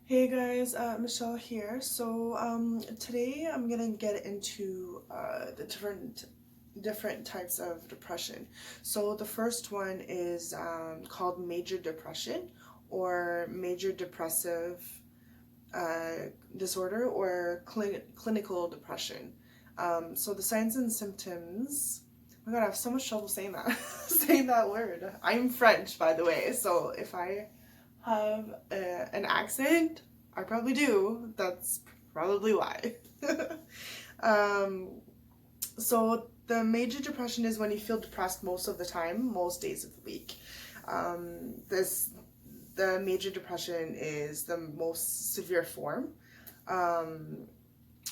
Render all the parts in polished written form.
Hey guys, Michelle here. Today I'm gonna get into the different types of depression. So the first one is called major depression or major depressive disorder or clinical depression. So the signs and symptoms. Oh my God, I have so much trouble saying that saying that word. I'm French, by the way, so if I have an accent, I probably do. That's probably why. um, so the major depression is when you feel depressed most of the time, most days of the week. This the major depression is the most severe form. Um,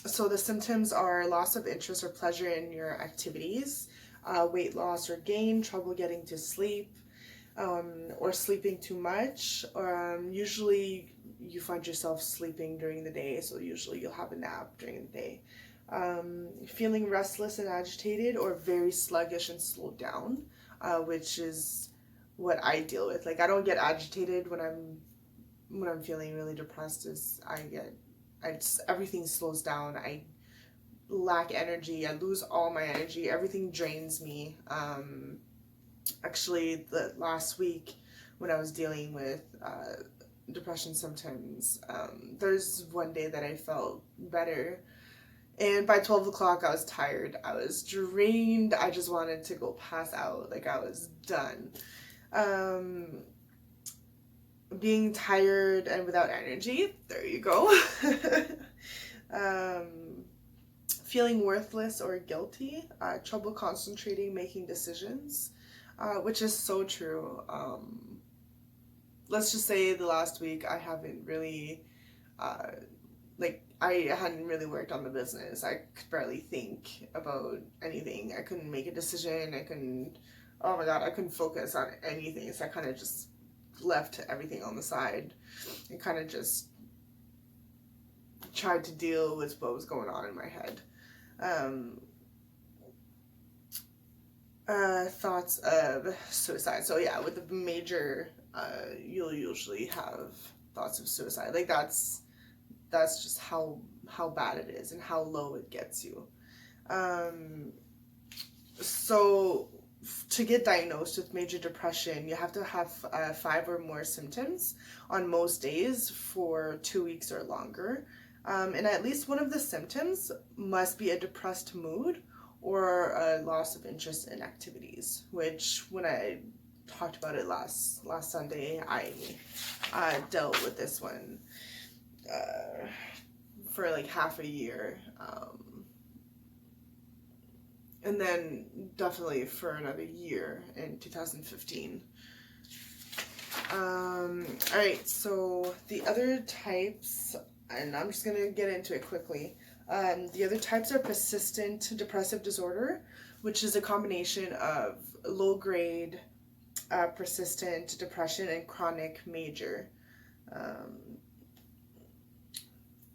so the symptoms are loss of interest or pleasure in your activities, weight loss or gain, trouble getting to sleep, or sleeping too much. Usually you find yourself sleeping during the day, so usually you'll have a nap during the day. Feeling restless and agitated or very sluggish and slowed down, which is what I deal with. Like I don't get agitated when I'm feeling really depressed. I just everything slows down. I lack energy. I lose all my energy. Everything drains me. Actually, the last week when I was dealing with depression symptoms, there's one day that I felt better, and by 12 o'clock I was tired. I was drained. I just wanted to go pass out. Like I was done. Um, Being tired and without energy. There you go. um, Feeling worthless or guilty. Trouble concentrating, making decisions, which is so true. Let's just say the last week I haven't really, uh, I hadn't really worked on the business. I could barely think about anything. I couldn't make a decision. Oh my God, I couldn't focus on anything. So I kind of just left everything on the side and kind of just tried to deal with what was going on in my head. Um, Thoughts of suicide. So yeah, with the major, you'll usually have thoughts of suicide. Like that's just how bad it is and how low it gets you. Um, so to get diagnosed with major depression, you have to have 5 or more symptoms on most days for 2 weeks or longer. And at least one of the symptoms must be a depressed mood or a loss of interest in activities, which when I talked about it last Sunday, I dealt with this one for like half a year. And then definitely for another year in 2015. All right, so the other types, and I'm just gonna get into it quickly. The other types are persistent depressive disorder, which is a combination of low grade, persistent depression and chronic major. Um,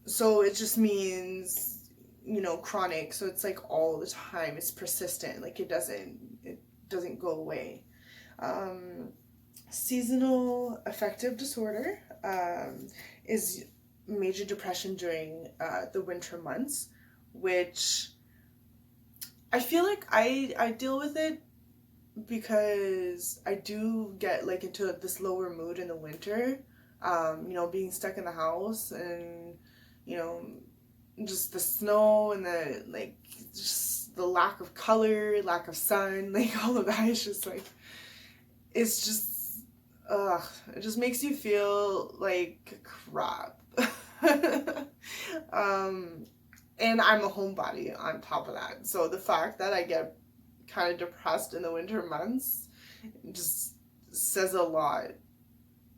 so it just means chronic, so it's like all the time, it's persistent, like it doesn't go away. um, Seasonal affective disorder is major depression during the winter months, which I feel like I deal with it because I do get like into this lower mood in the winter. Being stuck in the house and you know just the snow and the like, just the lack of color, lack of sun, like all of that is just like, it's just, it just makes you feel like crap. um, and I'm a homebody on top of that, so the fact that I get kind of depressed in the winter months just says a lot,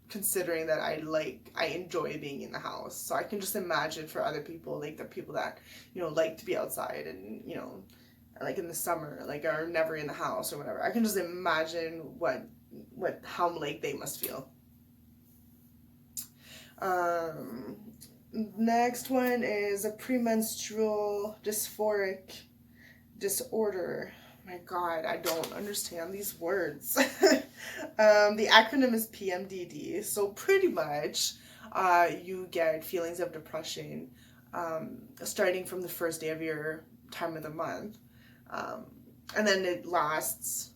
considering that I enjoy being in the house. So I can just imagine for other people, like the people that like to be outside and like in the summer, like are never in the house or whatever. I can just imagine how like they must feel. Um, Next one is a premenstrual dysphoric disorder. My God, I don't understand these words. The acronym is PMDD. So pretty much, you get feelings of depression starting from the first day of your time of the month. And then it lasts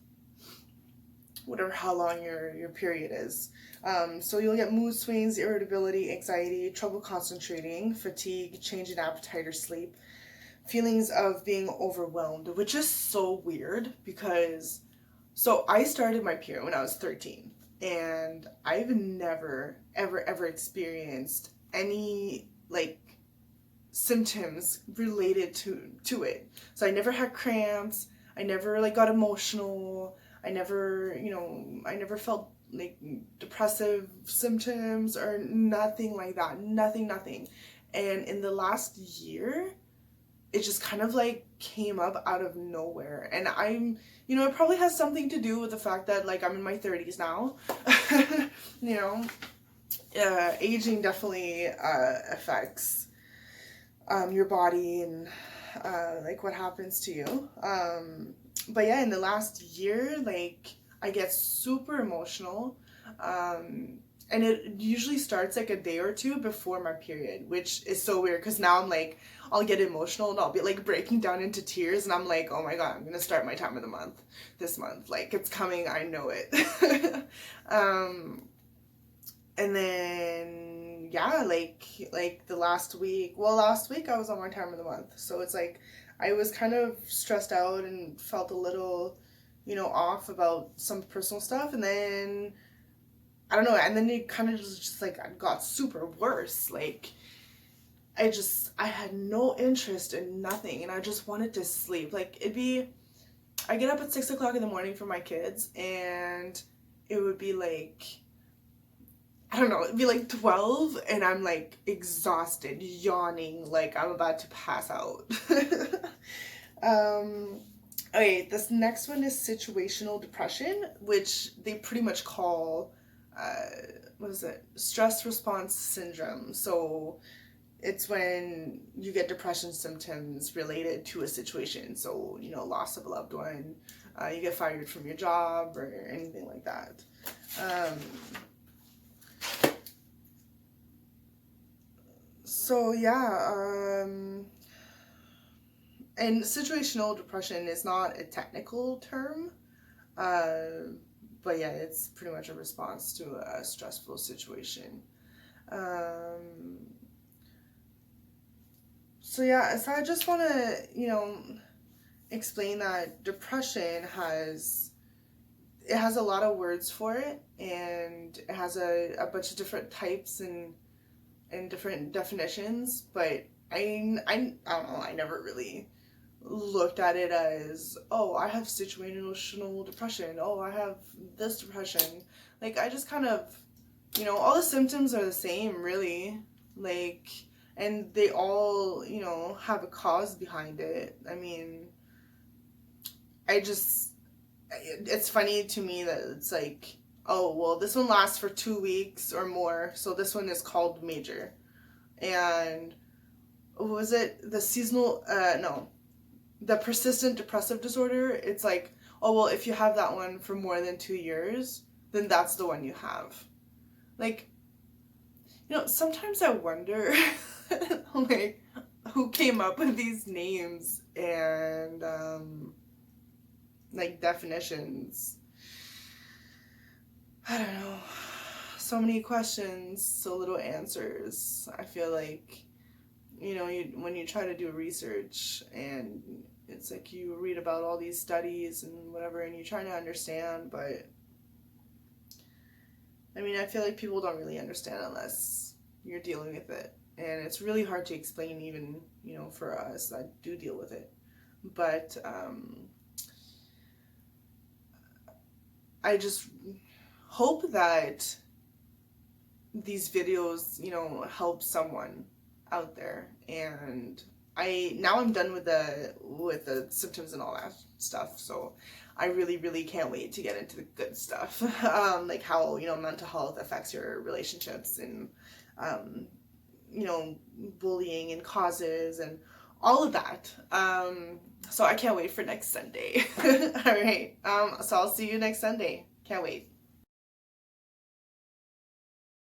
whatever, how long your period is. So you'll get mood swings, irritability, anxiety, trouble concentrating, fatigue, change in appetite or sleep, feelings of being overwhelmed, which is so weird because, so I started my period when I was 13, and I've never, ever experienced any, like, symptoms related to it. So I never had cramps, I never, like, got emotional, I never felt, like, depressive symptoms or nothing like that, nothing. And in the last year, it just kind of, like, came up out of nowhere. And I'm, it probably has something to do with the fact that, like, I'm in my 30s now. Aging definitely affects your body and like what happens to you. But yeah, in the last year, like, I get super emotional. And it usually starts like a day or two before my period, which is so weird because now I'm like, I'll get emotional and I'll be like breaking down into tears, and I'm like, oh my god, I'm gonna start my time of the month this month. Like, it's coming, I know it. And then yeah, like the last week I was on my time of the month, so it's like I was kind of stressed out and felt a little, off about some personal stuff, and then I don't know, and then it kind of just like got super worse. Like, I had no interest in nothing, and I just wanted to sleep. Like, I get up at 6 o'clock in the morning for my kids, and it would be like, I don't know, it'd be like 12, and I'm like exhausted, yawning, like I'm about to pass out. Okay, this next one is situational depression, which they pretty much call, what is it? Stress response syndrome. So it's when you get depression symptoms related to a situation. So, loss of a loved one, you get fired from your job, or anything like that. So yeah, and situational depression is not a technical term, but yeah, it's pretty much a response to a stressful situation. So yeah, so I just want to, explain that depression has a lot of words for it, and it has a bunch of different types and different definitions, but I don't know, I never really looked at it as, oh, I have situational depression, oh, I have this depression. Like, I just kind of, all the symptoms are the same, really, like, and they all, have a cause behind it. I mean, it's funny to me that it's like, oh, well, this one lasts for 2 weeks or more, so this one is called major. And was it the seasonal, the persistent depressive disorder? It's like, oh, well, if you have that one for more than 2 years, then that's the one you have. Like, sometimes I wonder, like, who came up with these names and, like, definitions. I don't know. So many questions, so little answers. I feel like, when you try to do research, and it's like you read about all these studies and whatever, and you're trying to understand, but I mean, I feel like people don't really understand unless you're dealing with it. And it's really hard to explain, even, for us that do deal with it. But I just hope that these videos, help someone out there. And I'm done with the symptoms and all that stuff, so I really can't wait to get into the good stuff. Like how, mental health affects your relationships, and bullying and causes and all of that. So I can't wait for next Sunday. All right, so I'll see you next Sunday. Can't wait.